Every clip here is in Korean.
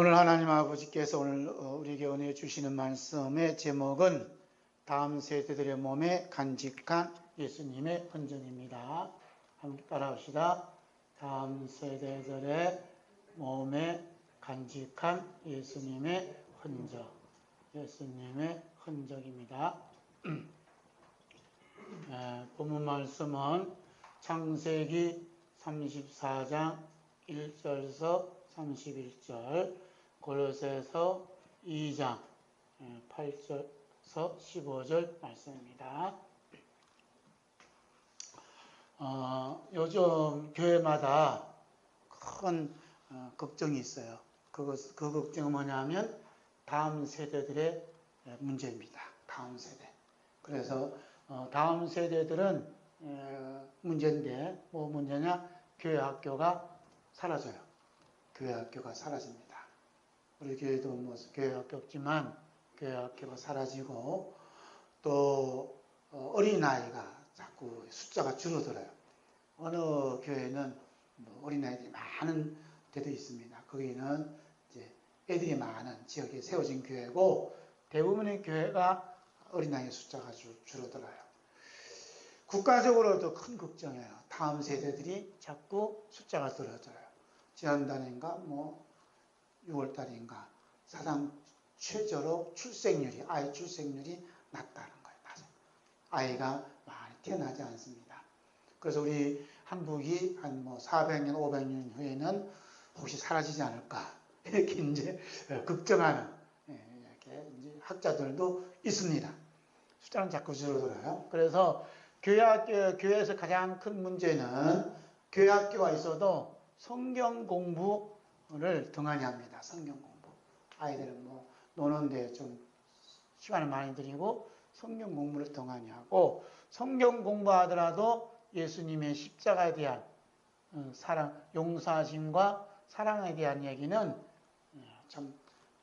오늘 하나님 아버지께서 오늘 우리에게 은혜 주시는 말씀의 제목은 다음 세대들의 몸에 간직한 예수님의 흔적입니다. 함께 따라합시다. 다음 세대들의 몸에 간직한 예수님의 흔적. 예수님의 흔적입니다. 본문 말씀은 창세기 34장 1절에서 31절, 골로새서 2장 8절에서 15절 말씀입니다. 요즘 교회마다 큰 걱정이 있어요. 그 걱정은 뭐냐면 다음 세대들의 문제입니다. 다음 세대. 그래서 다음 세대들은 문제인데 뭐 문제냐? 교회 학교가 사라져요. 교회 학교가 사라집니다. 우리 교회도 뭐 교회 학교 없지만 교회 학교가 사라지고 또 어린아이가 자꾸 숫자가 줄어들어요. 어느 교회는 뭐 어린아이들이 많은 데도 있습니다. 거기는 이제 애들이 많은 지역에 세워진 교회고 대부분의 교회가 어린아이 숫자가 줄어들어요. 국가적으로도 큰 걱정이에요. 다음 세대들이 자꾸 숫자가 줄어들어요. 지난달인가 뭐 6월달인가 사상 최저로 아이 출생률이 낮다는 거예요. 낮아요. 아이가 많이 태어나지 않습니다. 그래서 우리 한국이 한 뭐 400년, 500년 후에는 혹시 사라지지 않을까 이렇게 이제 걱정하는 이렇게 이제 학자들도 있습니다. 숫자는 자꾸 줄어들어요. 그래서 교회에서 가장 큰 문제는 교회 학교가 있어도 성경 공부를 등한히 합니다. 성경 공부. 아이들은 뭐 노는데 좀 시간을 많이 들이고 성경 공부를 등한히 하고 성경 공부하더라도 예수님의 십자가에 대한 사랑, 용서하심과 사랑에 대한 얘기는 참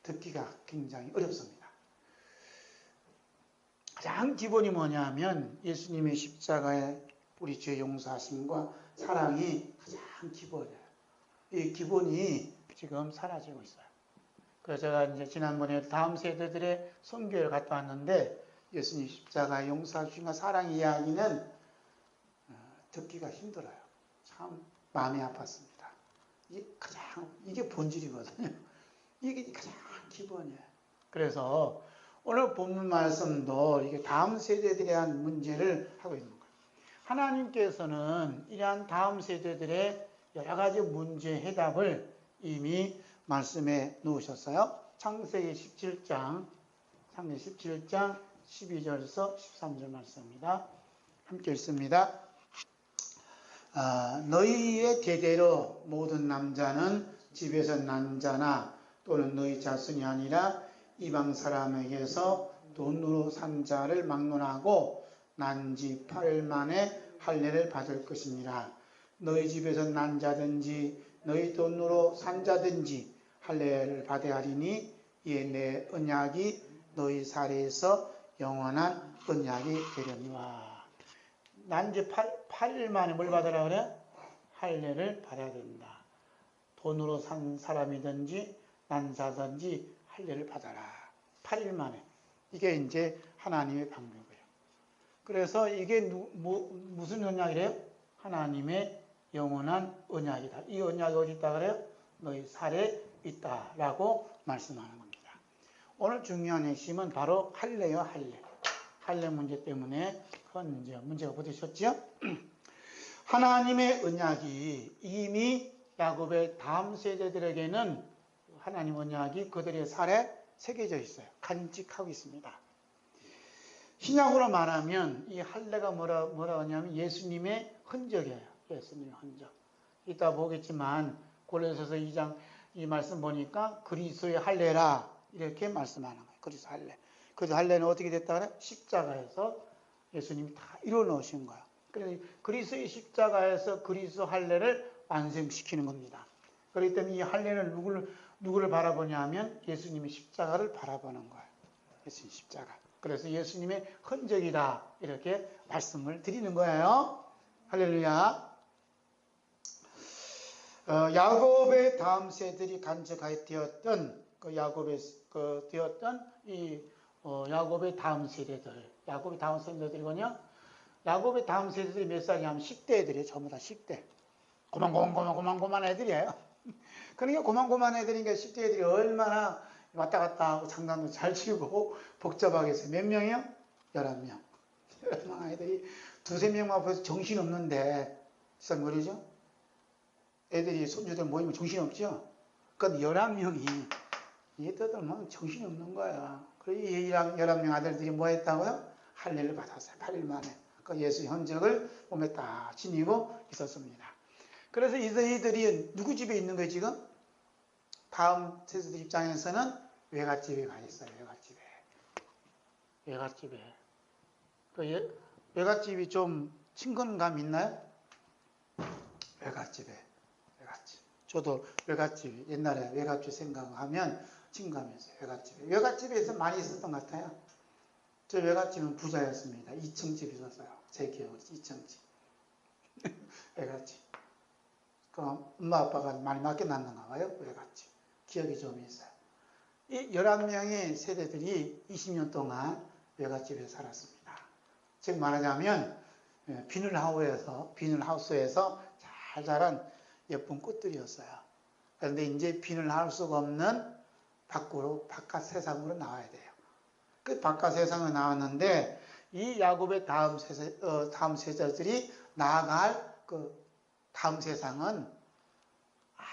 듣기가 굉장히 어렵습니다. 가장 기본이 뭐냐면 예수님의 십자가의 우리 죄 용서하심과 사랑이 가장 기본이에요. 이 기본이 지금 사라지고 있어요. 그래서 제가 이제 지난번에 다음 세대들의 선교회를 갔다 왔는데 예수님 십자가의 용서하심과 사랑 이야기는 듣기가 힘들어요. 참 마음이 아팠습니다. 이게 본질이거든요. 이게 가장 기본이에요. 그래서 오늘 본문 말씀도 이게 다음 세대들에 대한 문제를 하고 있는 거예요. 하나님께서는 이러한 다음 세대들의 여러 가지 문제 해답을 이미 말씀해 놓으셨어요. 창세기 17장 12절에서 13절 말씀입니다. 함께 읽습니다. 너희의 대대로 모든 남자는 집에서 난 자나 또는 너희 자손이 아니라 이방 사람에게서 돈으로 산 자를 막론하고 난 지 8일 만에 할례를 받을 것이니라. 너희 집에서 난 자든지 너희 돈으로 산 자든지 할례를 받아야 하리니 이에 내 언약이 너희 사례에서 영원한 언약이 되려니와. 난 지 8일 만에 뭘 받으라 그래? 할례를 받아야 된다. 돈으로 산 사람이든지 난 자든지 할례를 받아라. 8일 만에. 이게 이제 하나님의 방법이에요. 그래서 이게 무슨 언약이래요? 하나님의 영원한 언약이다. 이 언약이 어디 있다 그래요? 너희 살에 있다라고 말씀하는 겁니다. 오늘 중요한 핵심은 바로 할례요, 할례. 할례 문제 때문에 큰 문제가 부딪혔죠? 하나님의 언약이 이미 야곱의 다음 세대들에게는 하나님 언약이 그들의 살에 새겨져 있어요. 간직하고 있습니다. 신약으로 말하면 이 할례가 뭐라 하냐면 예수님의 흔적이에요. 예수님의 흔적. 이따 보겠지만 골로새서 2장 이 말씀 보니까 그리스도의 할례라 이렇게 말씀하는 거예요. 그리스도 할례. 그 할례는 어떻게 됐다 그래? 십자가에서 예수님이 다 이루어 놓으신 거예요. 그래서 그리스도의 십자가에서 그리스도 할례를 완성시키는 겁니다. 그렇기 때문에 이 할례는 누구를 바라보냐면 예수님의 십자가를 바라보는 거예요. 예수님 십자가. 그래서 예수님의 흔적이다 이렇게 말씀을 드리는 거예요. 할렐루야. 야곱의 다음 세들이 간직하였던 야곱의 다음 세대들, 야곱의 다음 세대들이거든요. 야곱의 다음 세대들이 몇 살이냐면 10대 애들이에요. 전부 다 10대. 고만고만 애들이에요. 그러니까 고만고만 애들이니까 10대 애들이 얼마나 왔다 갔다 하고 장난도 잘 치고 복잡하게 해서 몇 명이요? 11명. 11명 애들이 두세 명만 벌써 정신없는데, 비싼 거리죠? 애들이 손주들 모이면 정신없죠? 그러니까 11명이, 얘들은 막 정신없는 거야. 그래서 이 11명 아들들이 뭐 했다고요? 할례를 받았어요. 8일 만에. 그 예수 흔적을 몸에 딱 지니고 있었습니다. 그래서 이들이 누구 집에 있는 거예요, 지금? 다음 세대들 입장에서는 외갓집에 가 있어요, 외갓집에. 외갓집에. 외갓집이 좀 친근감 있나요? 외갓집에. 외갓집. 저도 외갓집, 옛날에 외갓집 생각하면 친감이 있어요, 외갓집에. 외갓집에서 많이 있었던 것 같아요. 저 외갓집은 부자였습니다. 2층 집이 있었어요. 제 기억으로 2층 집. 외갓집. 그 엄마 아빠가 많이 맡겨놨는가 봐요, 외갓집. 기억이 좀 있어요. 이 11명의 세대들이 20년 동안 외갓집에 살았습니다. 즉 말하자면 비닐하우스에서 잘 자란 예쁜 꽃들이었어요. 그런데 이제 비닐하우스가 없는 바깥 세상으로 나와야 돼요. 그 바깥 세상에 나왔는데 이 야곱의 다음 세대들이 나아갈 그 다음 세상은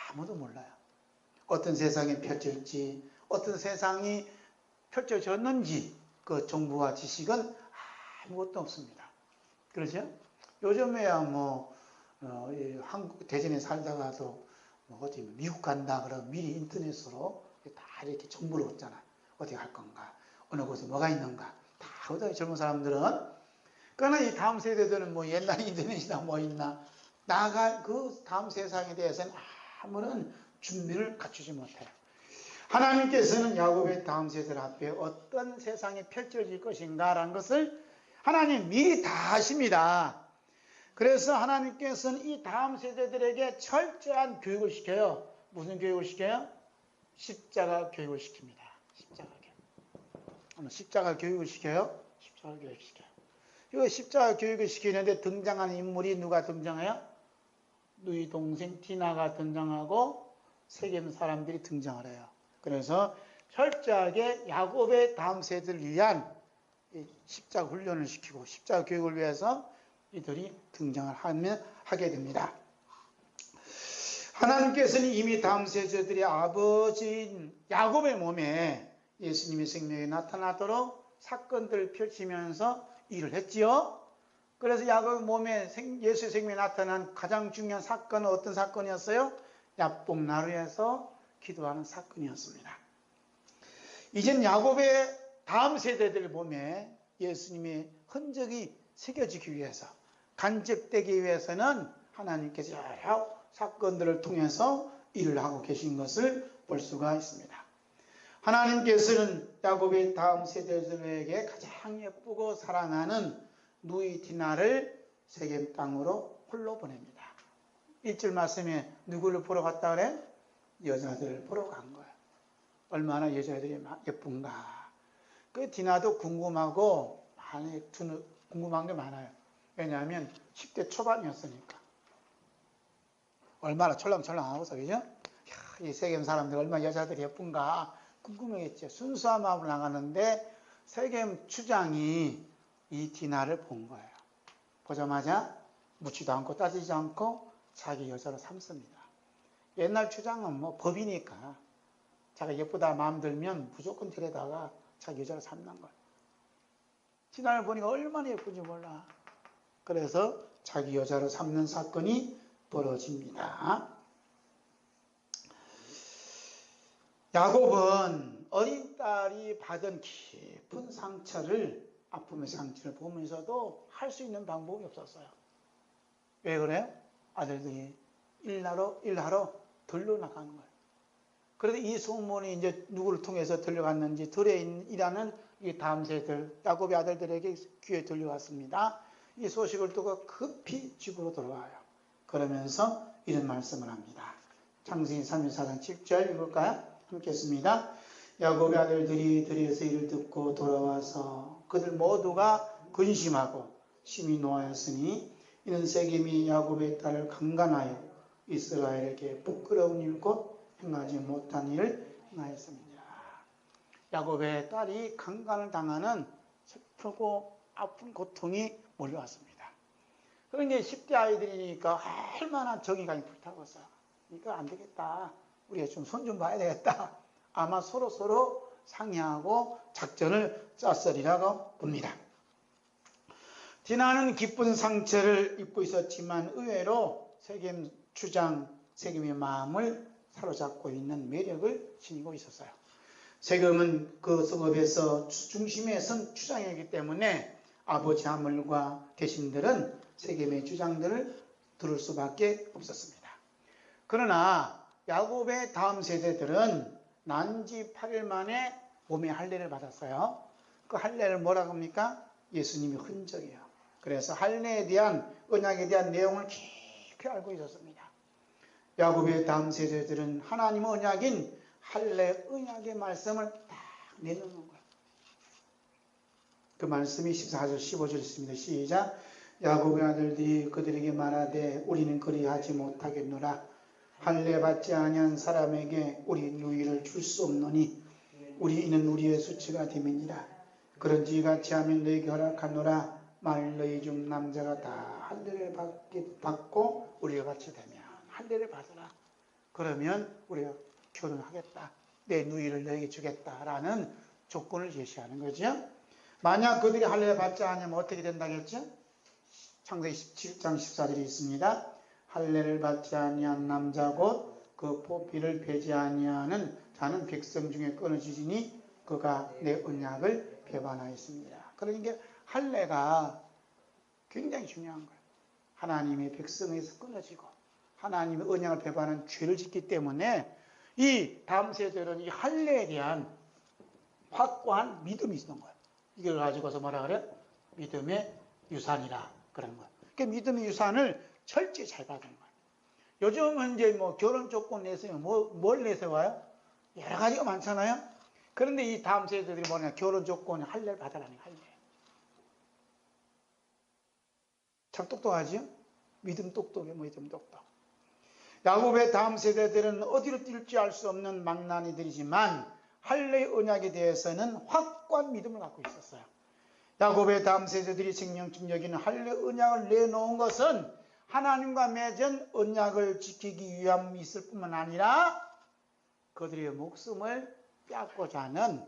아무도 몰라요. 어떤 세상이 펼쳐질지, 어떤 세상이 펼쳐졌는지 그 정보와 지식은 아무것도 없습니다. 그렇죠? 요즘에야 한국 대전에 살다가도 어디 미국 간다 그러면 미리 인터넷으로 다 이렇게 정보를 얻잖아요. 어디 갈 건가, 어느 곳에 뭐가 있는가 다 얻어요. 젊은 사람들은. 그러나 이 다음 세대들은 옛날 인터넷이나 뭐 있나 나아갈 그 다음 세상에 대해서는 아무런 준비를 갖추지 못해요. 하나님께서는 야곱의 다음 세대들 앞에 어떤 세상이 펼쳐질 것인가라는 것을 하나님 미리 다 아십니다. 그래서 하나님께서는 이 다음 세대들에게 철저한 교육을 시켜요. 무슨 교육을 시켜요? 십자가 교육을 시킵니다. 십자가 교육을 시켜요. 십자가 교육을 시켜요. 이 십자가 교육을 시키는데 등장하는 인물이 누가 등장해요? 누이 동생 디나가 등장하고 세겜 사람들이 등장을 해요. 그래서 철저하게 야곱의 다음 세대를 위한 십자가 훈련을 시키고 십자가 교육을 위해서 이들이 등장을 하게 됩니다. 하나님께서는 이미 다음 세대들의 아버지인 야곱의 몸에 예수님의 생명이 나타나도록 사건들을 펼치면서 일을 했지요. 그래서 야곱의 몸에 예수의 생명이 나타난 가장 중요한 사건은 어떤 사건이었어요? 야복나루에서 기도하는 사건이었습니다. 이젠 야곱의 다음 세대들 몸에 예수님의 흔적이 새겨지기 위해서, 간직되기 위해서는 하나님께서 여러 사건들을 통해서 일을 하고 계신 것을 볼 수가 있습니다. 하나님께서는 야곱의 다음 세대들에게 가장 예쁘고 사랑하는 누이 디나를 세겜 땅으로 홀로 보냅니다. 1절 말씀에 누구를 보러 갔다 그래? 여자들을 보러 간 거예요. 얼마나 여자들이 예쁜가. 그 디나도 궁금하고 궁금한 게 많아요. 왜냐하면 10대 초반이었으니까. 얼마나 철렁철렁하고서, 그죠? 이 세겜 사람들 얼마나 여자들이 예쁜가 궁금했죠. 순수한 마음으로 나가는데 세겜 추장이 이 디나를 본 거예요. 보자마자 묻지도 않고 따지지 않고 자기 여자로 삼습니다. 옛날 추장은 법이니까 자기가 예쁘다 마음 들면 무조건 데려다가 자기 여자로 삼는 거예요. 디나를 보니까 얼마나 예쁜지 몰라. 그래서 자기 여자로 삼는 사건이 벌어집니다. 야곱은 어린 딸이 받은 깊은 상처를, 아픔의 상처를 보면서도 할 수 있는 방법이 없었어요. 왜 그래요? 아들들이 일하러 들러 나가는 거예요. 그래서 이 소문이 이제 누구를 통해서 들려갔는지 들에 일하는 이 다음 세대들, 야곱의 아들들에게 귀에 들려왔습니다. 이 소식을 듣고 급히 집으로 돌아와요. 그러면서 이런 말씀을 합니다. 창세기 34장 7절 읽을까요? 함께 했습니다. 야곱의 아들들이 들에서 이를 듣고 돌아와서 그들 모두가 근심하고 심히 노하였으니 이는 세겜이 야곱의 딸을 강간하여 이스라엘에게 부끄러운 일 곧 행하지 못한 일을 행하였습니다. 야곱의 딸이 강간을 당하는 슬프고 아픈 고통이 몰려왔습니다. 그런데 10대 아이들이니까 얼마나 정의감이 불타고서 이거 안 되겠다. 우리가 좀 손 좀 봐야 되겠다. 아마 서로 상의하고 작전을 짰으리라고 봅니다. 디나는 기쁜 상처를 입고 있었지만 의외로 세겜 주장, 세겜의 마음을 사로잡고 있는 매력을 지니고 있었어요. 세겜은 그 성읍에서 중심에 선 주장이기 때문에 아버지 하물과 대신들은 세겜의 주장들을 들을 수밖에 없었습니다. 그러나 야곱의 다음 세대들은 난지 8일 만에 몸에 할례를 받았어요. 그 할례를 뭐라고 합니까? 예수님의 흔적이에요. 그래서 할례에 대한 언약에 대한 내용을 깊이 알고 있었습니다. 야곱의 다음 세대들은 하나님의 언약인 할례 언약의 말씀을 딱 내놓는 거예요. 그 말씀이 14절 15절 있습니다. 시작. 야곱의 아들들이 그들에게 말하되 우리는 그리하지 못하겠노라. 할례 받지 아니한 사람에게 우리 누이를 줄 수 없노니 이는 우리의 수치가 됨이니라. 그런지 같이 하면 너희에게 허락하노라. 만일 너희 중 남자가 다 할례를 받고 우리가 같이 되면 할례를 받으라. 그러면 우리가 결혼하겠다. 내 누이를 너에게 주겠다라는 조건을 제시하는 거죠. 만약 그들이 할례를 받지 않으면 어떻게 된다겠죠? 창세기 17장 14절이 있습니다. 할례를 받지 아니한 남자 곧 그 포피를 베지 아니하는 자는 백성 중에 끊어지지니 그가 내 언약을 배반하였습니다. 그러니까 할례가 굉장히 중요한 거예요. 하나님의 백성에서 끊어지고 하나님의 언약을 배반한 죄를 짓기 때문에 이 다음 세대는 이 할례에 대한 확고한 믿음이 있는 거예요. 이걸 가지고서 뭐라 그래요? 믿음의 유산이라 그런 거예요. 그 믿음의 유산을 철저히 잘 받은 거예요. 요즘은 이제 뭐 결혼 조건 내세우면 뭘 내세워요? 여러 가지가 많잖아요. 그런데 이 다음 세대들이 뭐냐? 결혼 조건에 할례를 받으라는 할례. 참 똑똑하지요? 믿음 똑똑해, 믿음 똑똑. 야곱의 다음 세대들은 어디로 뛸지 알 수 없는 망나니들이지만 할례의 언약에 대해서는 확고한 믿음을 갖고 있었어요. 야곱의 다음 세대들이 생명적 여기는 할례 언약을 내놓은 것은 하나님과 맺은 언약을 지키기 위함이 있을 뿐만 아니라 그들의 목숨을 빼앗고자 하는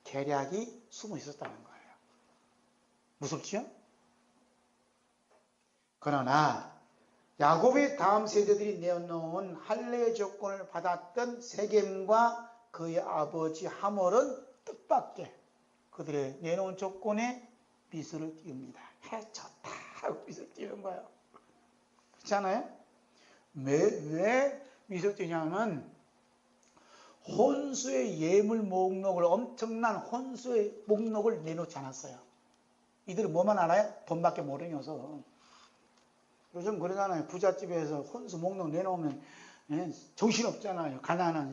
계략이 숨어 있었다는 거예요. 무섭지요? 그러나 야곱의 다음 세대들이 내놓은 할례의 조건을 받았던 세겜과 그의 아버지 하몰은 뜻밖의 그들의 내놓은 조건에 미소를 띄웁니다. 해쳤다 하고 미소를 띄우는 거예요. 그렇지 않아요? 왜 미소를 띄우냐면 혼수의 예물 목록을 엄청난 혼수의 목록을 내놓지 않았어요. 이들은 뭐만 알아요? 돈밖에 모르면서. 요즘 그러잖아요. 부잣집에서 혼수 목록 내놓으면 정신없잖아요. 가난한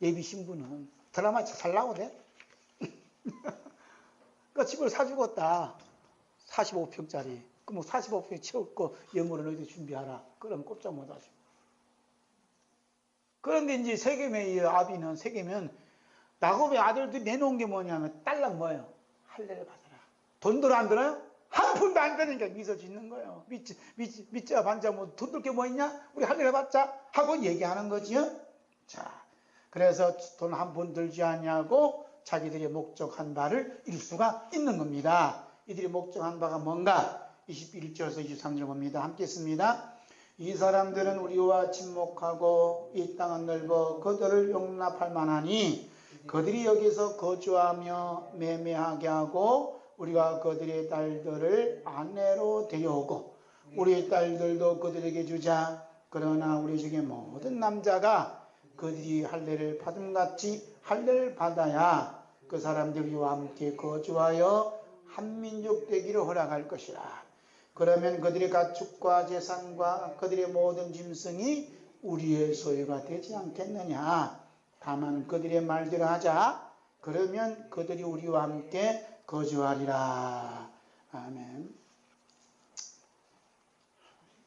예비 신부는. 드라마 잘 나오대. 그러니까 집을 사주겠다. 45평짜리. 그럼 45평 채웠고 예물을 너희들 준비하라. 그러면 꼼짝 못하죠. 그런데 이제 세겜의 아비는 세겜은 야곱의 아들들이 내놓은 게 뭐냐면 딸랑 뭐예요? 할례를 받아라. 돈 들어 안 들어요? 한 푼도 안 되니까 미소 짓는 거예요. 밑자 반자 뭐 돈 들 게 뭐 있냐? 우리 할례를 받자 하고 얘기하는 거지요. 자, 그래서 돈 한 푼 들지 않냐고 자기들이 목적한 바를 이룰 수가 있는 겁니다. 이들이 목적한 바가 뭔가? 21절에서 23절 봅니다. 함께 있습니다. 이 사람들은 우리와 친목하고 이 땅은 넓어 그들을 용납할 만하니 그들이 여기서 거주하며 매매하게 하고 우리가 그들의 딸들을 아내로 데려오고 우리의 딸들도 그들에게 주자. 그러나 우리 중에 모든 남자가 그들이 할례를 받음같이 할례를 받아야 그 사람들과 함께 거주하여 한 민족 되기를 허락할 것이라. 그러면 그들의 가축과 재산과 그들의 모든 짐승이 우리의 소유가 되지 않겠느냐. 다만 그들의 말대로 하자. 그러면 그들이 우리와 함께 거주하리라. 아멘.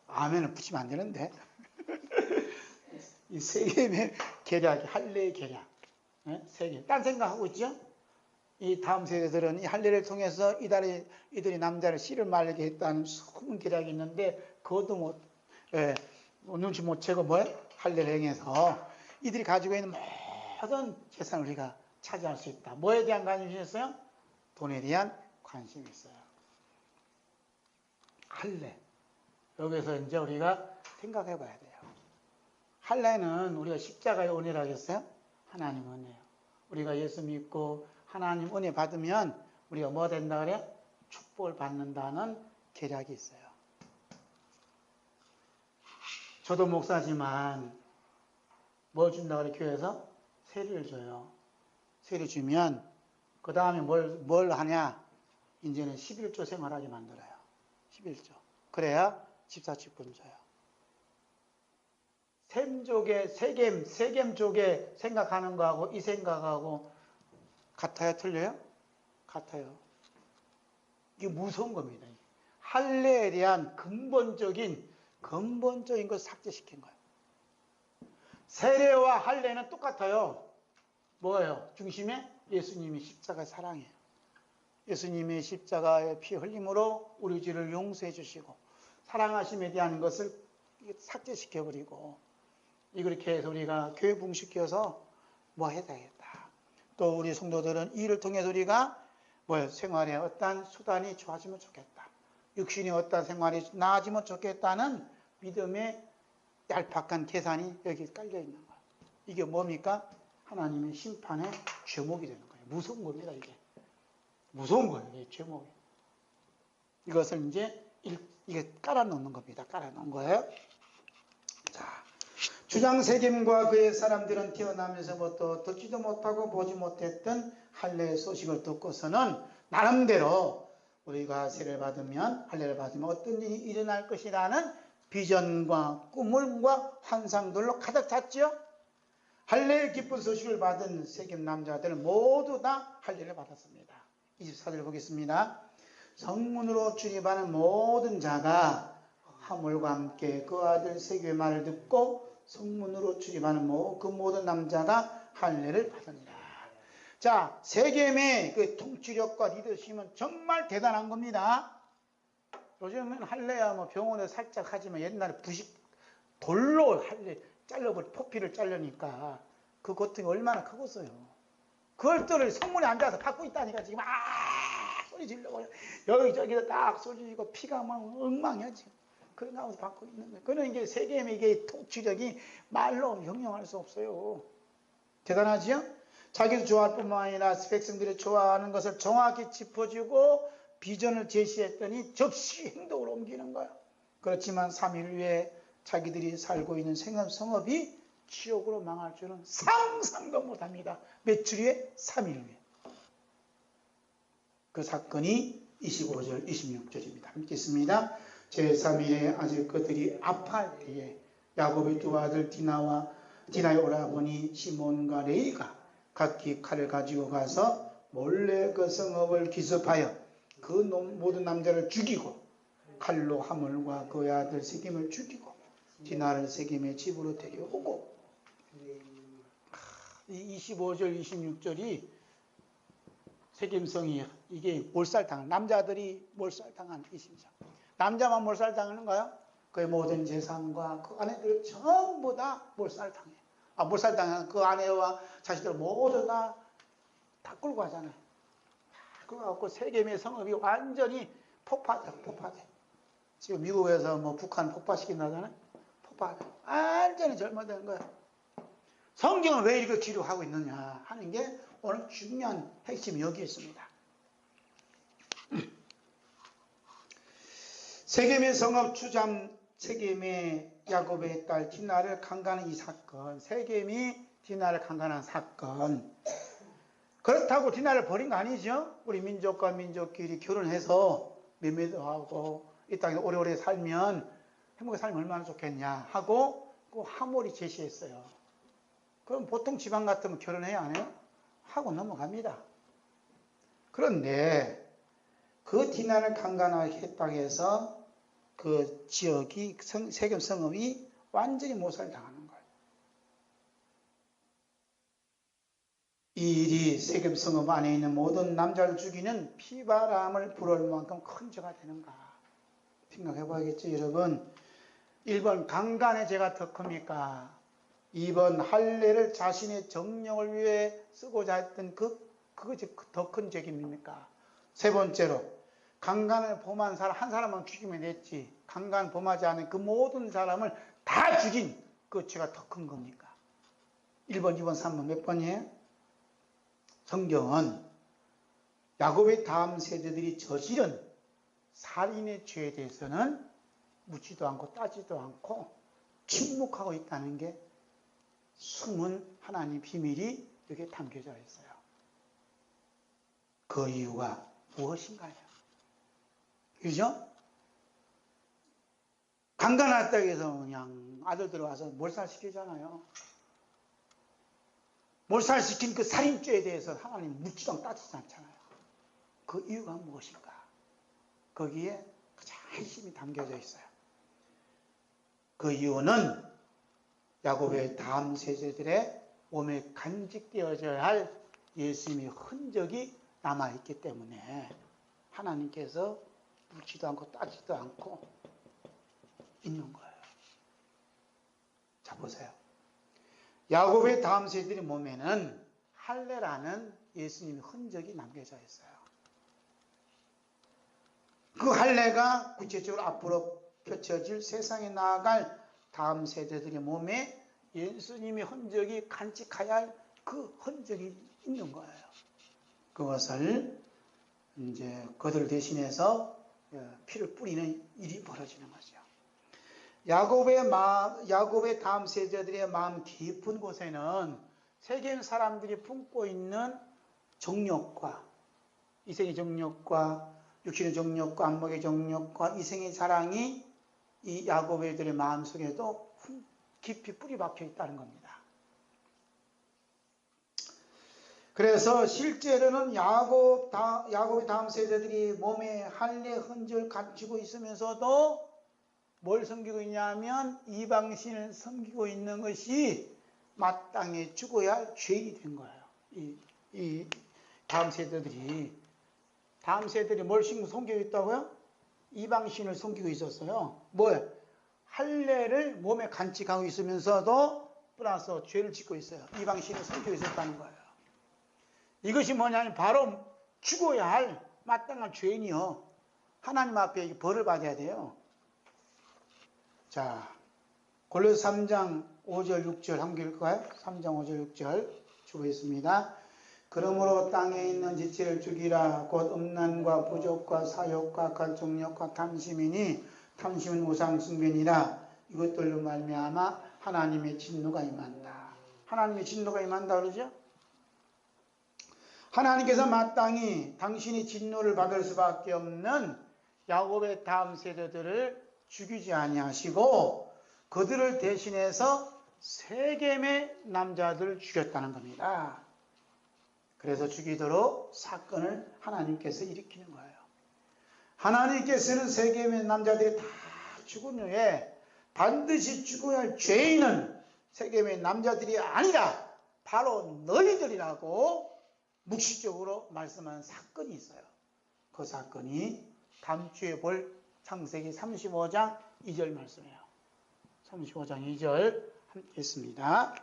아멘을 붙이면 안 되는데. 이 세겜의 계략이 할례의 계략. 세겜. 딴 생각하고 있죠? 이 다음 세대들은 이 할례를 통해서 이들이 남자를 씨를 말리게 했다는 숨은 계략이 있는데 그것도 눈치 못 채고 할례를 행해서 이들이 가지고 있는 모든 재산을 우리가 차지할 수 있다. 뭐에 대한 관심이 있어요? 돈에 대한 관심이 있어요. 할례. 여기서 이제 우리가 생각해 봐야 돼요. 할례는 우리가 십자가의 은혜라고 했어요? 하나님 은혜요. 우리가 예수 믿고 하나님 은혜 받으면 우리가 뭐 된다 그래? 축복을 받는다는 계략이 있어요. 저도 목사지만 뭘 준다 그래? 교회에서 세리를 줘요. 세리 주면 그 다음에 뭘 하냐? 이제는 11조 생활하게 만들어요. 11조. 그래야 집사직분 줘요. 세겜 쪽에 생각하는 거하고 이 생각하고 같아요? 틀려요? 같아요. 이게 무서운 겁니다. 할례에 대한 근본적인 걸 삭제시킨 거예요. 세례와 할례는 똑같아요. 뭐예요? 중심에 예수님이 십자가의 사랑이에요. 예수님의 십자가의 피 흘림으로 우리 죄를 용서해 주시고 사랑하심에 대한 것을 삭제시켜버리고 이렇게 해서 우리가 교회 붕식해서 뭐 해야 되겠다. 또 우리 성도들은 이 일을 통해서 우리가 생활에 어떤 수단이 좋아지면 좋겠다. 육신이 어떤 생활이 나아지면 좋겠다는 믿음의 얄팍한 계산이 여기 깔려 있는 거예요. 이게 뭡니까? 하나님의 심판의 죄목이 되는 거예요. 무서운 겁니다, 이게. 무서운 거예요, 이게 죄목이. 이것을 이제 이게 깔아놓는 겁니다. 깔아놓은 거예요. 자, 주장 세겜과 그의 사람들은 태어나면서부터 듣지도 못하고 보지 못했던 할례의 소식을 듣고서는 나름대로 우리가 세례를 받으면 할례를 받으면 어떤 일이 일어날 것이라는 비전과 꿈과 환상들로 가득 찼죠. 할례의 기쁜 소식을 받은 세겜 남자들은 모두 다 할례를 받았습니다. 24절 보겠습니다. 성문으로 출입하는 모든 자가 하물과 함께 그 아들 세겜의 말을 듣고 성문으로 출입하는 그 모든 남자가 할례를 받으니라. 자, 세겜의 그 통치력과 리더십은 정말 대단한 겁니다. 요즘은 할례야 병원에 살짝 하지만 옛날에 돌로 할례 포피를 잘라니까 그 고통이 얼마나 크겠어요. 그걸 성문에 앉아서 받고 있다니까 지금 소리 지르고 여기저기서 딱 소리 지르고 피가 막 엉망이야 지금. 그런 가운데 받고 있는 거예요. 그는 이게 세겜의 이게 통치력이 말로 형용할 수 없어요. 대단하지요? 자기도 좋아할 뿐만 아니라 백성들이 좋아하는 것을 정확히 짚어주고 비전을 제시했더니 즉시 행동으로 옮기는 거예요. 그렇지만 3일 후에 자기들이 살고 있는 성읍이 지옥으로 망할 줄은 상상도 못합니다. 며칠 후에? 3일 후에. 그 사건이 25절, 26절입니다. 함께 있습니다. 제3일에 아직 그들이 아파할 때에 야곱의 두 아들 디나의 오라버니 시몬과 레이가 각기 칼을 가지고 가서 몰래 그 성읍을 기습하여 그 모든 남자를 죽이고 칼로 하물과 그의 아들 세겜을 죽이고 디나를 세겜의 집으로 데려오고 이 25절 26절이 세겜성이 이게 몰살당한 남자들이 몰살당한 이 심정. 남자만 몰살당하는가요? 그의 모든 재산과 그 아내들 전부 다 몰살당해. 몰살당한 그 아내와 자식들 모두 다 끌고 가잖아요. 그래갖고 세겜의 성읍이 완전히 폭파돼. 지금 미국에서 북한 폭파시킨다잖아요. 폭파돼. 완전히 절망된 거예요. 성경은 왜 이렇게 기록하고 있느냐 하는 게 오늘 중요한 핵심이 여기 있습니다. 세겜의 성읍 추잠 세겜의 야곱의 딸 디나를 강간한 이 사건, 세겜이 디나를 강간한 사건. 그렇다고 디나를 버린 거 아니죠? 우리 민족과 민족끼리 결혼해서 매매도 하고 이 땅에 오래오래 살면 행복하게 살면 얼마나 좋겠냐 하고 그 하몰이 제시했어요. 그럼 보통 집안 같으면 결혼해야 안 해요? 하고 넘어갑니다. 그런데 그 디난을 강간하게 했다고 해서 그 지역이 세겜 성읍이 완전히 모살을 당하는 거예요. 이 일이 세겜 성읍 안에 있는 모든 남자를 죽이는 피바람을 불을 만큼 큰 죄가 되는가 생각해 봐야겠죠, 여러분. 1번 강간의 죄가 더 큽니까? 2번 할례를 자신의 정령을 위해 쓰고자 했던 그것이 더 큰 죄입니까? 세 번째로 강간을 범한 사람 한 사람만 죽이면 됐지, 강간 범하지 않은 그 모든 사람을 다 죽인 그 죄가 더 큰 겁니까? 1번, 2번, 3번 몇 번이에요? 성경은 야곱의 다음 세대들이 저지른 살인의 죄에 대해서는 묻지도 않고 따지도 않고 침묵하고 있다는 게 숨은 하나님 비밀이 여기에 담겨져 있어요. 그 이유가 무엇인가요? 그죠? 강간했다고 해서 그냥 아들들 와서 몰살시키잖아요. 몰살시킨 그 살인죄에 대해서 하나님 묻지도 않고 따지지 않잖아요. 그 이유가 무엇인가? 거기에 가장 핵심이 담겨져 있어요. 그 이유는 야곱의 다음 세대들의 몸에 간직되어져야 할 예수님의 흔적이 남아있기 때문에 하나님께서 묻지도 않고 따지도 않고 있는 거예요. 자, 보세요. 야곱의 다음 세대들의 몸에는 할례라는 예수님의 흔적이 남겨져 있어요. 그 할례가 구체적으로 앞으로 펼쳐질 세상에 나아갈 다음 세대들의 몸에 예수님의 흔적이 간직해야 할 그 흔적이 있는 거예요. 그것을 이제 그들 대신해서 피를 뿌리는 일이 벌어지는 거죠. 야곱의 다음 세대들의 마음 깊은 곳에는 세겜 사람들이 품고 있는 정욕과 이생의 정욕과 육신의 정욕과 안목의 정욕과 이생의 사랑이 이 야곱애들의 마음속에도 깊이 뿌리 박혀 있다는 겁니다. 그래서 실제로는 야곱의 다음 세대들이 몸에 할례 흔적을 갖추고 있으면서도 뭘 섬기고 있냐면 이방신을 섬기고 있는 것이 마땅히 죽어야 할 죄인이 된 거예요. 이 다음 세대들이 뭘 섬기고 있다고요? 이방신을 섬기고 있었어요. 뭐예요? 할례를 몸에 간직하고 있으면서도 플러스 죄를 짓고 있어요. 이방신을 섬기고 있었다는 거예요. 이것이 뭐냐면 바로 죽어야 할 마땅한 죄인이요. 하나님 앞에 벌을 받아야 돼요. 자, 골로새 3장 5절 6절 한번 읽을까요? 3장 5절 6절 주보겠습니다. 그러므로 땅에 있는 지체를 죽이라. 곧 음란과 부족과 사욕과 간종욕과 탐심이니 탐심은 우상 숭배니라. 이것들로 말미암아 하나님의 진노가 임한다. 하나님의 진노가 임한다 그러죠? 하나님께서 마땅히 당신이 진노를 받을 수밖에 없는 야곱의 다음 세대들을 죽이지 아니하시고 그들을 대신해서 세겜의 남자들을 죽였다는 겁니다. 그래서 죽이도록 사건을 하나님께서 일으키는 거예요. 하나님께서는 세겜의 남자들이 다 죽은 후에 반드시 죽어야 할 죄인은 세겜의 남자들이 아니라 바로 너희들이라고 묵시적으로 말씀하는 사건이 있어요. 그 사건이 다음 주에 볼 창세기 35장 2절 말씀이에요. 35장 2절 함께 했습니다.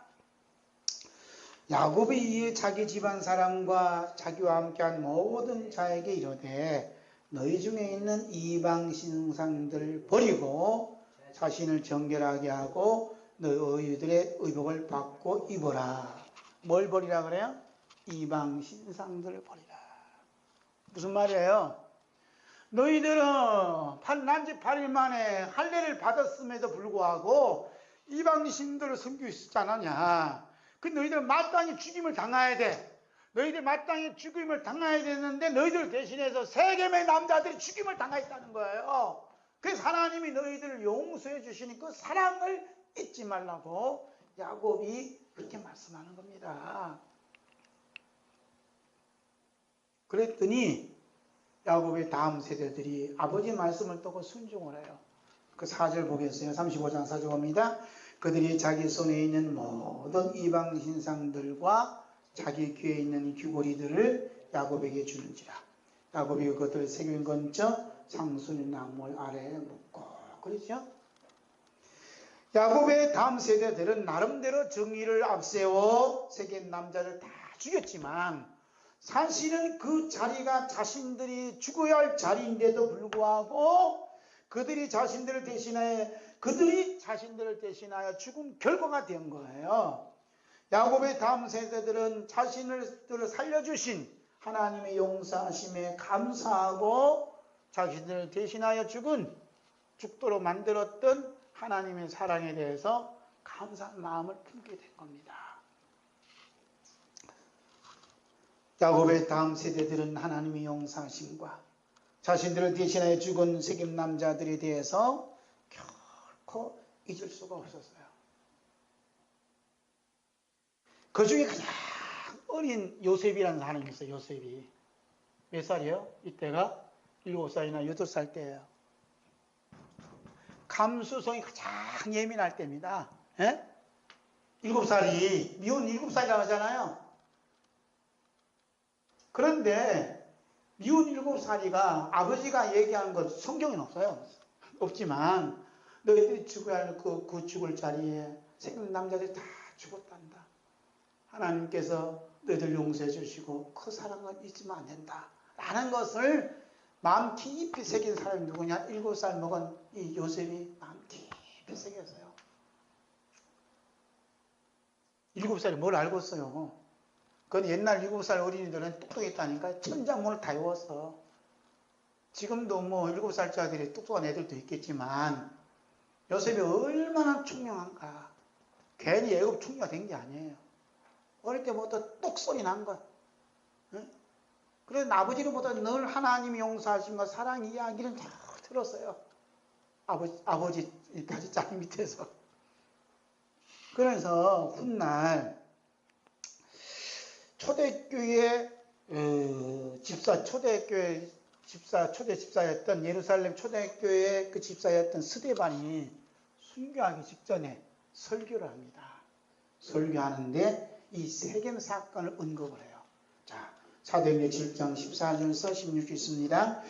야곱이 이에 자기 집안 사람과 자기와 함께한 모든 자에게 이르되 너희 중에 있는 이방 신상들을 버리고 자신을 정결하게 하고 너희들의 의복을 받고 입어라. 뭘 버리라 그래요? 이방 신상들을 버리라. 무슨 말이에요? 너희들은 난지 8일 만에 할례를 받았음에도 불구하고 이방 신들을 섬기고 있지 않았냐? 그 너희들 마땅히 죽임을 당해야 돼. 너희들 마땅히 죽임을 당해야 되는데 너희들 대신해서 세겜의 남자들이 죽임을 당했다는 거예요. 그래서 하나님이 너희들을 용서해 주시니 그 사랑을 잊지 말라고 야곱이 그렇게 말씀하는 겁니다. 그랬더니 야곱의 다음 세대들이 아버지 말씀을 듣고 순종을 해요. 그 4절 보겠어요. 35장 4절 봅니다. 그들이 자기 손에 있는 모든 이방 신상들과 자기 귀에 있는 귀고리들을 야곱에게 주는지라. 야곱이 그것들을 새긴 건저 상수리 나무 아래에 묻고. 그렇죠? 야곱의 다음 세대들은 나름대로 정의를 앞세워 세겜 남자를 다 죽였지만 사실은 그 자리가 자신들이 죽어야 할 자리인데도 불구하고 그들이 자신들을 대신하여 죽은 결과가 된 거예요. 야곱의 다음 세대들은 자신들을 살려주신 하나님의 용서하심에 감사하고 자신들을 대신하여 죽도록 만들었던 하나님의 사랑에 대해서 감사한 마음을 품게 된 겁니다. 야곱의 다음 세대들은 하나님의 용서하심과 자신들을 대신하여 죽은 세겜 남자들에 대해서 결코 잊을 수가 없었어요. 그 중에 가장 어린 요셉이라는 사람이 있어요. 요셉이. 몇 살이에요? 이때가 7살이나 8살 때예요. 감수성이 가장 예민할 때입니다. 7살이 미운 7살이라고 하잖아요. 그런데 미운 7살이가 아버지가 얘기하는 것 성경에는 없어요. 없지만 너희들이 죽어야 할 그 죽을 자리에 세겜 남자들이 다 죽었단다. 하나님께서 너희들 용서해 주시고 그 사랑을 잊으면 안 된다. 라는 것을 마음 깊이 새긴 사람이 누구냐? 7살 먹은 이 요셉이 마음 깊이 새겼어요. 7살이 뭘 알고 있어요? 그건 옛날 7살 어린이들은 똑똑했다니까 천장문을 다 외웠어. 지금도 뭐 7살짜리들이 똑똑한 애들도 있겠지만 요셉이 얼마나 총명한가. 괜히 애굽 총리가 된 게 아니에요. 어릴 때부터 똑소리 난 것. 그래서 아버지로부터 늘 하나님이 용서하심과 사랑 이야기를 다 들었어요. 아버지 가지짜리 밑에서. 그래서 훗날 초대교회 초대 집사였던 예루살렘 초대교회 그 집사였던 스데반이 순교하기 직전에 설교를 합니다. 설교하는데 이 세겜 사건을 언급을 해요. 자, 사도행전 7장 14절에서 16절 있습니다.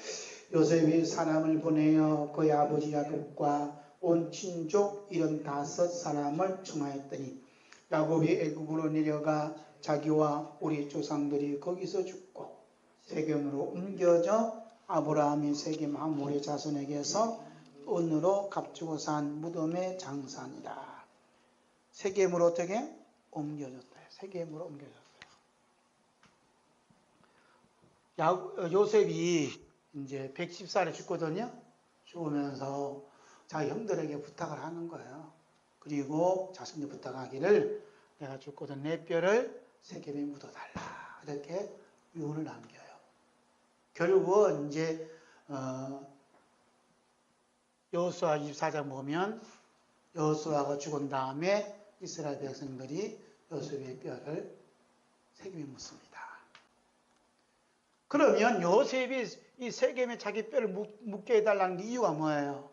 요셉이 사람을 보내어 그의 아버지 야곱과 온 친족 75사람을 청하였더니 야곱이 애굽으로 내려가 자기와 우리 조상들이 거기서 죽고 세겜으로 옮겨져 아브라함이 세겜 하몰의 자손에게서 은으로 값주고 산 무덤의 장사니라. 세겜으로 어떻게? 옮겨졌다. 세겜으로 옮겨졌어요. 요셉이 이제 110살에 죽거든요. 죽으면서 자기 형들에게 부탁을 하는 거예요. 그리고 자신이 부탁하기를 내가 죽거든 내 뼈를 세겜에 묻어달라. 이렇게 유언을 남겨요. 결국은 이제 여호수아 24장 보면 여호수아가 죽은 다음에 이스라엘 백성들이 요셉의 뼈를 세겜에 묻습니다. 그러면 요셉이 이 세겜에 자기 뼈를 묻게 해달라는 이유가 뭐예요?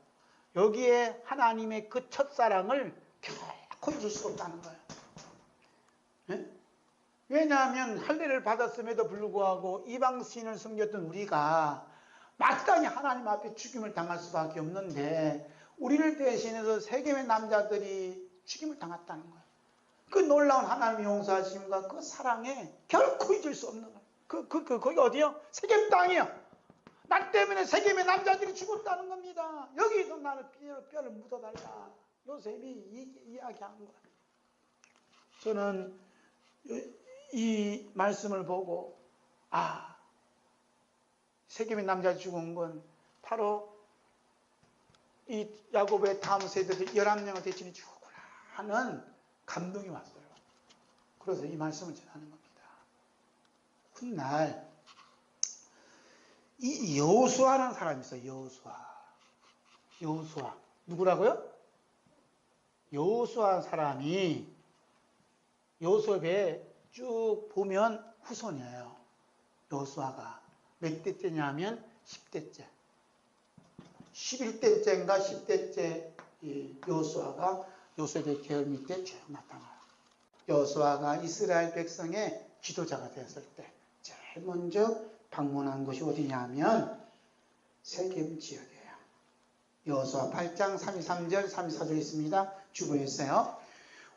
여기에 하나님의 그 첫사랑을 결코 잊을 수 없다는 거예요. 네? 왜냐하면 할례를 받았음에도 불구하고 이방신을 섬겼던 우리가 마땅히 하나님 앞에 죽임을 당할 수밖에 없는데 우리를 대신해서 세겜의 남자들이 죽임을 당했다는 거예요. 그 놀라운 하나님의 용서하심과 그 사랑에 결코 잊을 수 없는 거예요. 거기 어디요? 세겜 땅이요. 나 때문에 세겜의 남자들이 죽었다는 겁니다. 여기서 나를 뼈를 묻어달라. 요셉이 이야기한 거예요. 저는 이 말씀을 보고 세겜의 남자 죽은 건 바로 이 야곱의 다음 세대들 11명을 대신해 죽었구나 하는 감동이 왔어요. 그래서 이 말씀을 전하는 겁니다. 훗날 이 여호수아라는 사람이 있어요. 여호수아 누구라고요? 여호수아 사람이 요셉에 쭉 보면 후손이에요. 여호수아가 몇 대째냐면 10대째. 11대째인가 10대째 여호수아가 요셉의 계열 밑에 쭉 나타나요. 여호수아가 이스라엘 백성의 지도자가 되었을 때 제일 먼저 방문한 곳이 어디냐면 세겜 지역이에요. 여호수아 8장 33절 34절 있습니다. 주보했어요.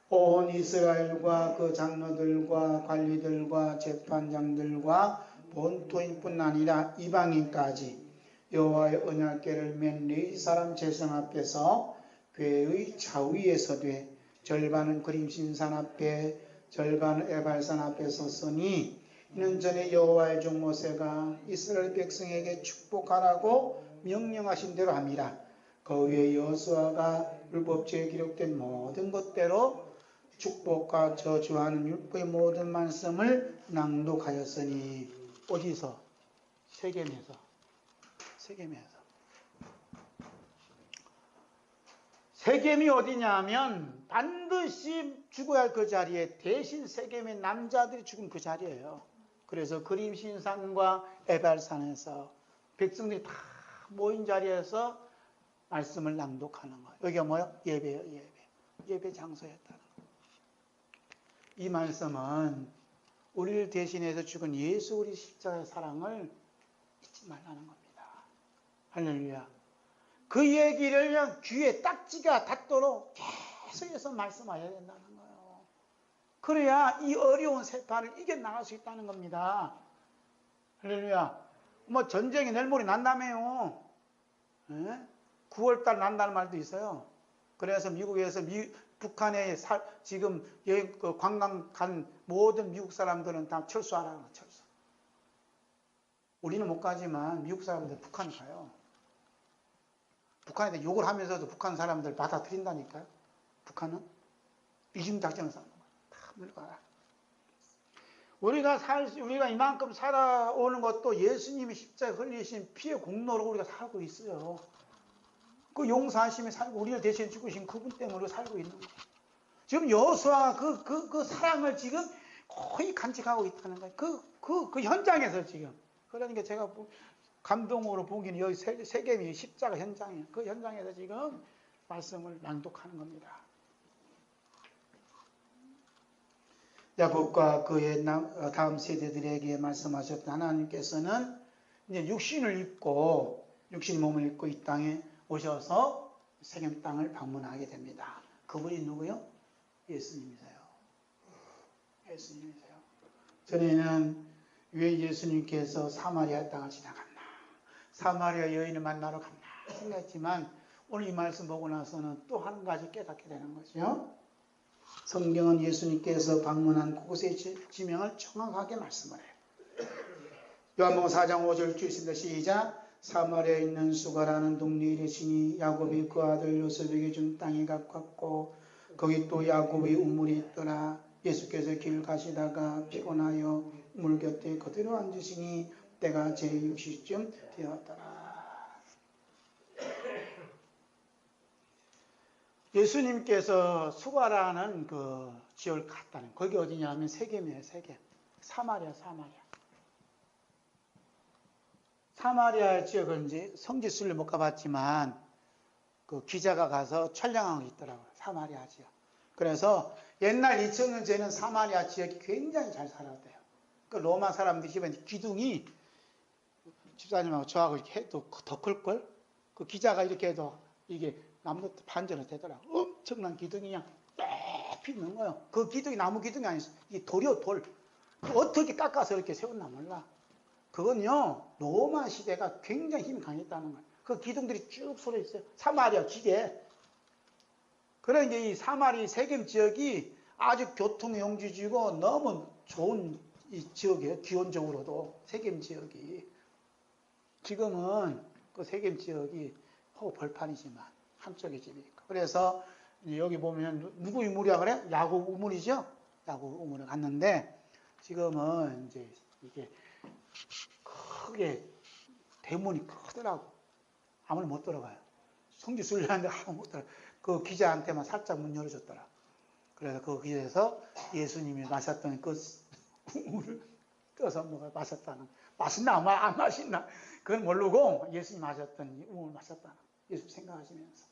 온 이스라엘과 그 장로들과 관리들과 재판장들과 본토인뿐 아니라 이방인까지 여호와의 언약궤를 맨 레위 사람 제성 앞에서 궤의 좌위에 서되 절반은 그림신산 앞에 절반은 에발산 앞에 섰으니 이는 전에 여호와의 종 모세가 이스라엘 백성에게 축복하라고 명령하신 대로 함이라. 그 위에 여호수아가 율법지에 기록된 모든 것대로 축복과 저주하는 율법의 모든 말씀을 낭독하였으니. 어디서? 세겜에서. 세겜이 어디냐면 반드시 죽어야 할 그 자리에 대신 세겜의 남자들이 죽은 그 자리예요. 그래서 그림신산과 에발산에서 백성들이 다 모인 자리에서 말씀을 낭독하는 거예요. 여기가 뭐예요? 예배예요. 예배 장소였다는 거예요. 이 말씀은 우리를 대신해서 죽은 예수 우리 십자가의 사랑을 잊지 말라는 겁니다. 할렐루야. 그 얘기를 그냥 귀에 딱지가 닿도록 계속해서 말씀하셔야 된다는 거예요. 그래야 이 어려운 세파를 이겨나갈 수 있다는 겁니다. 할렐루야. 뭐 전쟁이 내일 모레 난다며요. 9월달 난다는 말도 있어요. 그래서 미국에서 북한에 지금 관광 간 모든 미국 사람들은 다 철수하라는 거예요. 철수. 우리는 못 가지만 미국 사람들 북한 가요. 북한에 욕을 하면서도 북한 사람들 받아들인다니까요. 북한은 이중작전을 싸는 거예요. 다 물러가라. 우리가 이만큼 살아오는 것도 예수님이 십자가에 흘리신 피의 공로로 우리가 살고 있어요. 그 용서하심에 살고 우리를 대신 죽으신 그분 때문에 우리가 살고 있는 거예요. 지금 여호수아 그 사랑을 지금 거의 간직하고 있다는 거예요. 그 현장에서 지금. 그러니까 제가 감동으로 보기는 여기 세겜이 십자가 현장이에요. 그 현장에서 지금 말씀을 낭독하는 겁니다. 야곱과 그의 다음 세대들에게 말씀하셨던 하나님께서는 이제 육신 몸을 입고 이 땅에 오셔서 세겜 땅을 방문하게 됩니다. 그분이 누구요? 예수님이세요. 전에는 왜 예수님께서 사마리아 땅을 지나갔나? 사마리아 여인을 만나러 갔나? 생각했지만 오늘 이 말씀 보고 나서는 또 한 가지 깨닫게 되는 거죠. 성경은 예수님께서 방문한 곳의 지명을 정확하게 말씀을 해요. 요한복음 4장 5절 쭉 있습니다. 시작. 사마리아에 있는 수가라는 동네에 이르시니 야곱이 그 아들 요셉에게 준 땅에 가깝고 거기 또 야곱의 우물이 있더라. 예수께서 길 가시다가 피곤하여 우물 곁에 그대로 앉으시니 때가 제6시쯤 되었더라. 예수님께서 수가라는 그 지역을 갔다는, 거기 어디냐면 세겜이에요. 세겜. 사마리아. 사마리아 지역은 이제 성지순례 못 가봤지만 그 기자가 가서 촬영하고 있더라고요. 사마리아 지역. 그래서 옛날 2000년 전에는 사마리아 지역이 굉장히 잘 살았대요. 그 로마 사람들이 집에 기둥이 집사님하고 저하고 이렇게 해도 더 클걸? 그 기자가 이렇게 해도 이게 나무도 반전이 되더라고요. 엄청난 기둥이 그냥 높이 있는 거예요. 그 기둥이 나무 기둥이 아니었어요. 이게 돌이요, 돌. 어떻게 깎아서 이렇게 세웠나 몰라. 그건요, 로마 시대가 굉장히 힘이 강했다는 거예요. 그 기둥들이 쭉 쏠려 있어요. 사마리아 기계. 그러니까 이 사마리 세겜 지역이 아주 교통 용지지고 너무 좋은 이 지역이에요. 기온적으로도 세겜 지역이. 지금은 그 세겜 지역이 벌판이지만 한쪽에 집이 있고. 그래서 여기 보면 누구 우물이야 그래? 야곱 우물이죠? 야곱 우물에 갔는데 지금은 이제 이게 크게 대문이 크더라고. 아무나 못 들어가요. 성지순례하는데 아무 못 들어가요. 그 기자한테만 살짝 문 열어줬더라. 그래서 그 기자에서 예수님이 마셨던 그 우물을 떠서 마셨다는. 맛있나 안 맛있나 그건 모르고 예수님이 마셨던 우물 마셨다는. 예수 생각하시면서.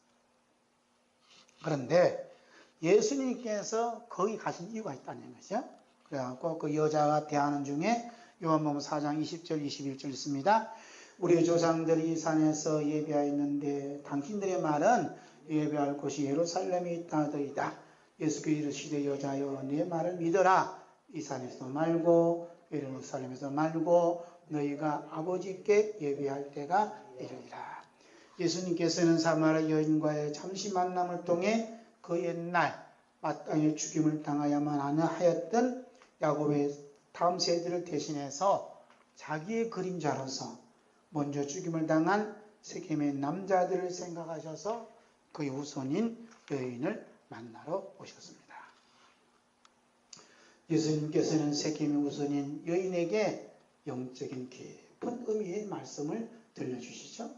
그런데 예수님께서 거기 가신 이유가 있다는 것이죠. 그래갖고 그 여자가 대하는 중에 요한복음 4장 20절 21절 있습니다. 우리 조상들이 이 산에서 예배하였는데 당신들의 말은 예배할 곳이 예루살렘에 있다더이다. 예수께서 이르시되 여자여 내 말을 믿어라. 이 산에서 말고 예루살렘에서 말고 너희가 아버지께 예배할 때가 이르리라. 예수님께서는 사마리아 여인과의 잠시 만남을 통해 그 옛날 마땅히 죽임을 당하야만 하였던 야곱의 다음 세대를 대신해서 자기의 그림자로서 먼저 죽임을 당한 세겜의 남자들을 생각하셔서 그의 후손인 여인을 만나러 오셨습니다. 예수님께서는 세겜의 후손인 여인에게 영적인 깊은 의미의 말씀을 들려주시죠.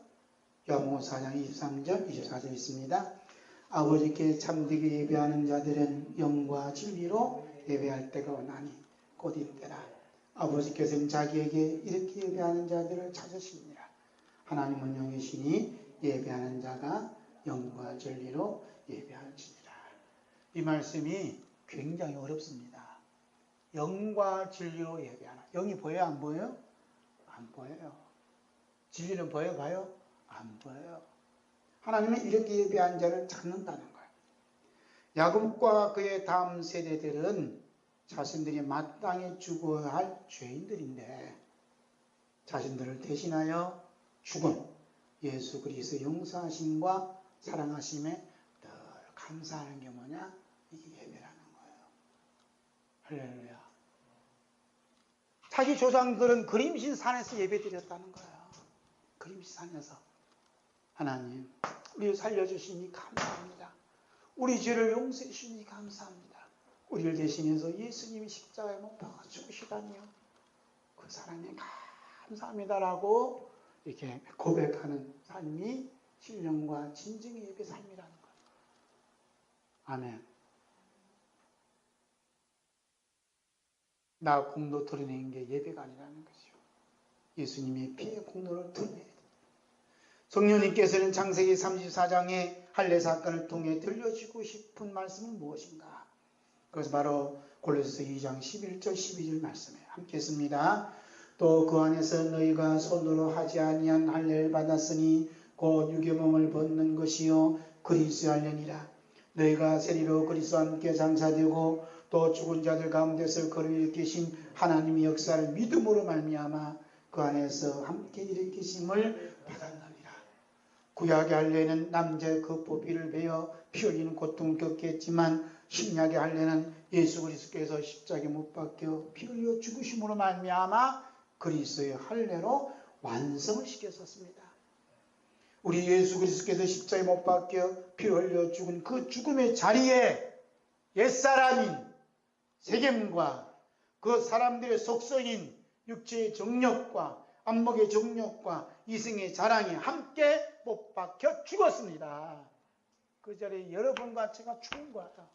요한복음 4장 23절 24절 있습니다. 아버지께 참되게 예배하는 자들은 영과 진리로 예배할 때가 오나니 곧 이때라. 아버지께서는 자기에게 이렇게 예배하는 자들을 찾으시니라. 하나님은 영이시니 예배하는 자가 영과 진리로 예배할지니라. 이 말씀이 굉장히 어렵습니다. 영과 진리로 예배하나. 영이 보여요? 안 보여요? 안 보여요. 진리는 보여봐요? 안 보여요. 하나님은 이렇게 예배한 자를 찾는다는 거예요. 야곱과 그의 다음 세대들은 자신들이 마땅히 죽어야 할 죄인들인데 자신들을 대신하여 죽은 예수 그리스도의 용서하심과 사랑하심에 늘 감사하는 게 뭐냐? 이게 예배라는 거예요. 할렐루야. 자기 조상들은 그림신 산에서 예배드렸다는 거예요. 그림신 산에서. 하나님, 우리를 살려주시니 감사합니다. 우리 죄를 용서해 주시니 감사합니다. 우리를 대신해서 예수님이 십자가에 못 박아 죽으시다니요. 그 사랑에 감사합니다라고 이렇게 고백하는 삶이 신령과 진정의 예배 삶이라는 거예요. 아멘. 나 공로 드러내는 게 예배가 아니라는 거죠. 예수님의 피의 공로를 드러내야 됩니다. 성령님께서는 창세기 34장의 할례 사건을 통해 들려주고 싶은 말씀은 무엇인가? 그것은 바로 골로새서 2장 11절 12절 말씀에 함께 했습니다. 또 그 안에서 너희가 손으로 하지 아니한 할례를 받았으니 곧 유교몽을 벗는 것이요 그리스도의 할례니라. 너희가 세리로 그리스도와 함께 장사되고 또 죽은 자들 가운데서 그를 일으키신 하나님의 역사를 믿음으로 말미암아 그 안에서 함께 일으키심을 받았느니라. 구약의 할례는 남자의 그 보비를 베어 피 흘리는 고통을 겪게 했지만 신약의 할례는 예수 그리스도께서 십자가에 못 박혀 피 흘려 죽으심으로 말미암아 그리스도의 할례로 완성을 시켰었습니다. 우리 예수 그리스도께서 십자가에 못 박혀 피 흘려 죽은 그 죽음의 자리에 옛사람인 세겜과 그 사람들의 속성인 육체의 정욕과 안목의 정욕과 이생의 자랑이 함께 못 박혀 죽었습니다. 그 자리에 여러분과 제가 죽은 거예요.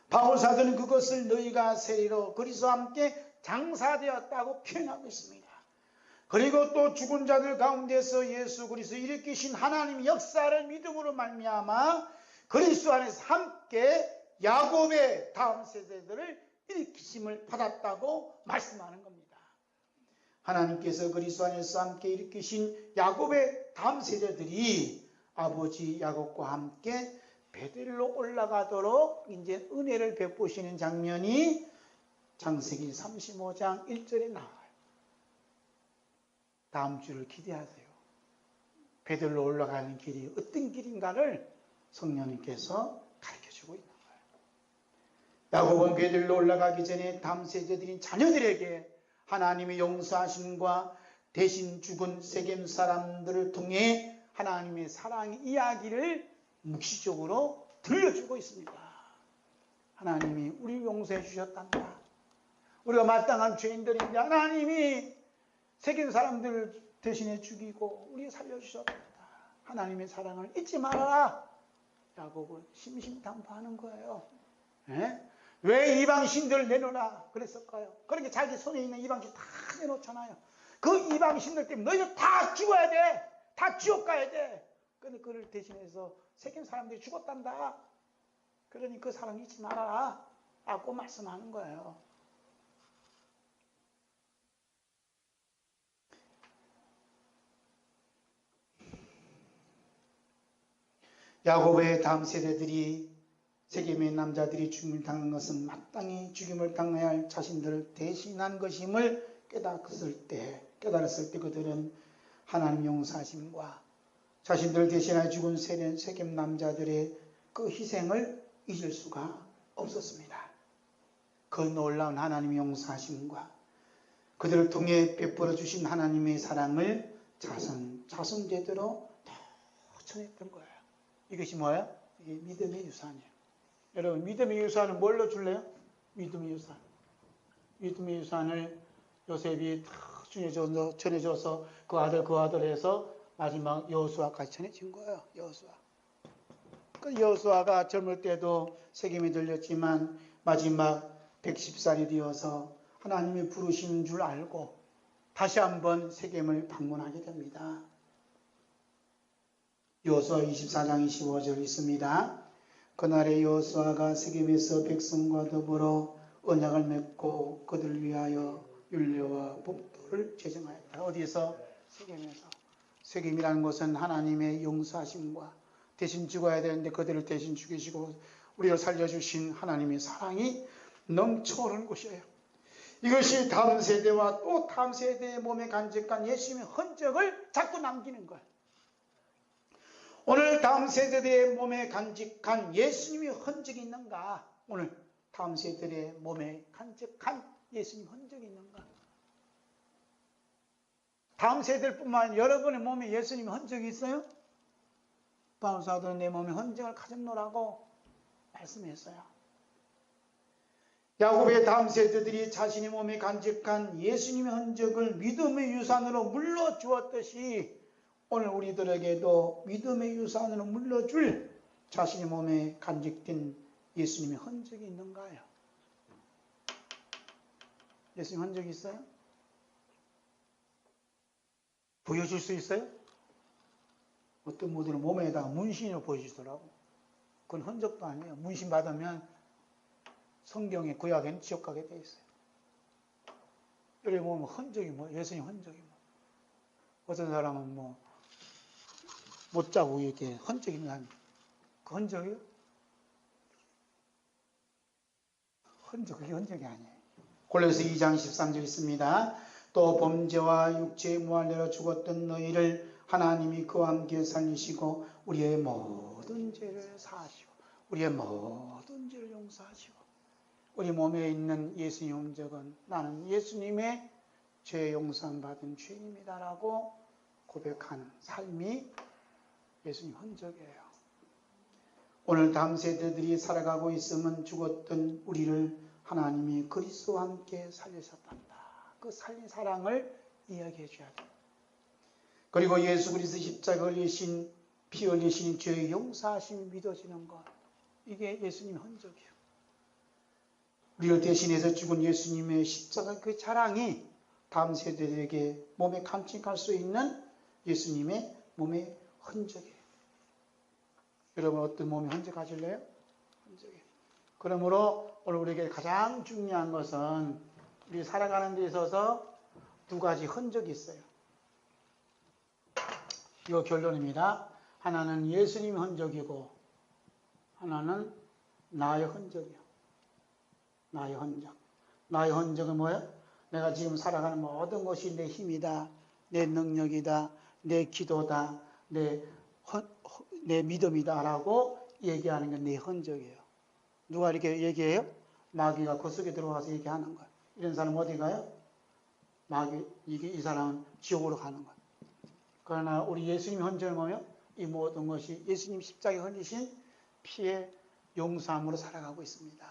바울 사도는 그것을 너희가 세리로 그리스도와 함께 장사되었다고 표현하고 있습니다. 그리고 또 죽은 자들 가운데서 예수 그리스도 일으키신 하나님의 역사를 믿음으로 말미암아 그리스도 안에서 함께 야곱의 다음 세대들을 일으키심을 받았다고 말씀하는 겁니다. 하나님께서 그리스도 안에서 함께 일으키신 야곱의 다음 세대들이 아버지 야곱과 함께 베델로 올라가도록 이제 은혜를 베푸시는 장면이 창세기 35장 1절에 나와요. 다음 주를 기대하세요. 베델로 올라가는 길이 어떤 길인가를 성령님께서 가르쳐주고 있는 거예요. 야곱은 베델로 올라가기 전에 다음 세대들인 자녀들에게 하나님의 용서하심과 대신 죽은 세겜 사람들을 통해 하나님의 사랑의 이야기를 묵시적으로 들려주고 있습니다. 하나님이 우리를 용서해 주셨단다. 우리가 마땅한 죄인들인데 하나님이 세겜 사람들을 대신해 죽이고 우리 살려주셨단다. 하나님의 사랑을 잊지 말아라. 야곱은 심심탄부하는 거예요. 예? 왜 이방신들을 내놓으라 그랬을까요? 그러니까 자기 손에 있는 이방신 다 내놓잖아요. 그 이방신들 때문에 너희들 다 죽어야 돼. 다 지옥 가야 돼. 근데 그를 대신해서 세겜 사람들이 죽었단다. 그러니 그 사랑 잊지 말아라 라고 말씀하는 거예요. 야곱의 다음 세대들이 세겜의 남자들이 죽임을 당한 것은 마땅히 죽임을 당해야 할 자신들을 대신한 것임을 깨달았을 때 그들은 하나님 용서하심과 자신들을 대신하여 죽은 세겜 남자들의 그 희생을 잊을 수가 없었습니다. 그 놀라운 하나님의 용서하심과 그들을 통해 베풀어 주신 하나님의 사랑을 자손제대로 전했던 거예요. 이것이 뭐예요? 이게 믿음의 유산이에요. 여러분, 믿음의 유산을 뭘로 줄래요? 믿음의 유산. 믿음의 유산을 요셉이 다 전해줘서 그 아들 해서 마지막 여호수아까지 전해진 거예요. 여호수아. 그 여호수아가 젊을 때도 세겜에 들렸지만 마지막 110살이 되어서 하나님의 부르시는 줄 알고 다시 한번 세겜을 방문하게 됩니다. 여호수아 24장 25절 있습니다. 그날에 여호수아가 세겜에서 백성과 더불어 언약을 맺고 그들을 위하여 율례와 법도를 제정하였다. 어디에서? 세겜에서. 세겜이라는 것은 하나님의 용서하심과 대신 죽어야 되는데 그들을 대신 죽이시고 우리를 살려주신 하나님의 사랑이 넘쳐오는 곳이에요. 이것이 다음 세대와 또 다음 세대의 몸에 간직한 예수님의 흔적을 자꾸 남기는 거예요. 오늘 다음 세대의 몸에 간직한 예수님의 흔적이 있는가? 오늘 다음 세대의 몸에 간직한 예수님 흔적이 있는가? 다음 세대뿐만 아니라 여러분의 몸에 예수님 흔적이 있어요? 바울사도는 내 몸에 흔적을 가졌노라고 말씀했어요. 야곱의 다음 세대들이 자신의 몸에 간직한 예수님의 흔적을 믿음의 유산으로 물려주었듯이 오늘 우리들에게도 믿음의 유산으로 물려줄 자신의 몸에 간직된 예수님의 흔적이 있는가요? 예수님 흔적이 있어요? 보여줄 수 있어요? 어떤 분들은 몸에다가 문신을 보여주더라고. 그건 흔적도 아니에요. 문신 받으면 성경의 구약에는 지옥 가게 돼 있어요. 여기 보면 흔적이 뭐예요? 예수님 흔적이 뭐. 어떤 사람은 못 자고 이렇게 흔적이 나는 그 흔적이요? 그게 흔적이 아니에요. 골로새 2장 13절 있습니다. 또 범죄와 육체의 무할례로 죽었던 너희를 하나님이 그와 함께 살리시고 우리의 모든 죄를 사하시고 우리의 모든 죄를 용서하시고 우리 몸에 있는 예수님 흔적은 나는 예수님의 죄 용서함 받은 죄인입니다라고 고백하는 삶이 예수님 흔적이에요. 오늘 다음 세대들이 살아가고 있으면 죽었던 우리를 하나님이 그리스도와 함께 살리셨단다. 그 살린 사랑을 이야기해 줘야 돼요. 그리고 예수 그리스도 십자가 흘리신 피 흘리신 죄의 용서하심이 믿어지는 것. 이게 예수님 흔적이에요. 우리를 대신해서 죽은 예수님의 십자가 그 자랑이 다음 세대들에게 몸에 간직할 수 있는 예수님의 몸의 흔적이에요. 여러분 어떤 몸에 흔적 가질래요? 흔적이에요. 그러므로 오늘 우리에게 가장 중요한 것은 우리 살아가는 데 있어서 두 가지 흔적이 있어요. 이거 결론입니다. 하나는 예수님의 흔적이고 하나는 나의 흔적이요. 나의 흔적. 나의 흔적은 뭐예요? 내가 지금 살아가는 모든 것이 내 힘이다. 내 능력이다. 내 기도다. 내 믿음이다 라고 얘기하는 게 내 흔적이에요. 누가 이렇게 얘기해요? 마귀가 그 속에 들어와서 얘기하는 거예요. 이런 사람 어디 가요? 이 사람은 지옥으로 가는 거예요. 그러나 우리 예수님 흔적을 보면 이 모든 것이 예수님 십자가에 흘리신 피의 용서함으로 살아가고 있습니다.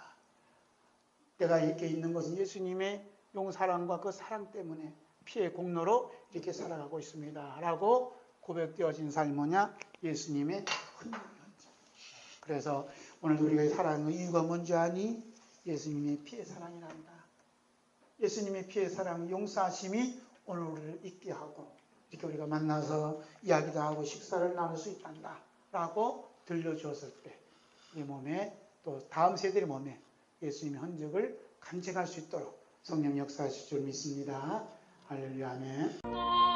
내가 이렇게 있는 것은 예수님의 용사랑과 그 사랑 때문에 피의 공로로 이렇게 살아가고 있습니다. 라고 고백되어진 삶이 뭐냐? 예수님의 흔적이었죠. 그래서 오늘 우리가 살아가는 이유가 뭔지 아니? 예수님의 피의 사랑이란다. 예수님의 피의 사랑, 용서하심이 오늘 우리를 있게 하고 이렇게 우리가 만나서 이야기도 하고 식사를 나눌 수 있단다 라고 들려주었을 때 이 몸에 또 다음 세대의 몸에 예수님의 흔적을 간직할 수 있도록 성령 역사하실 줄 믿습니다. 할렐루야, 아멘.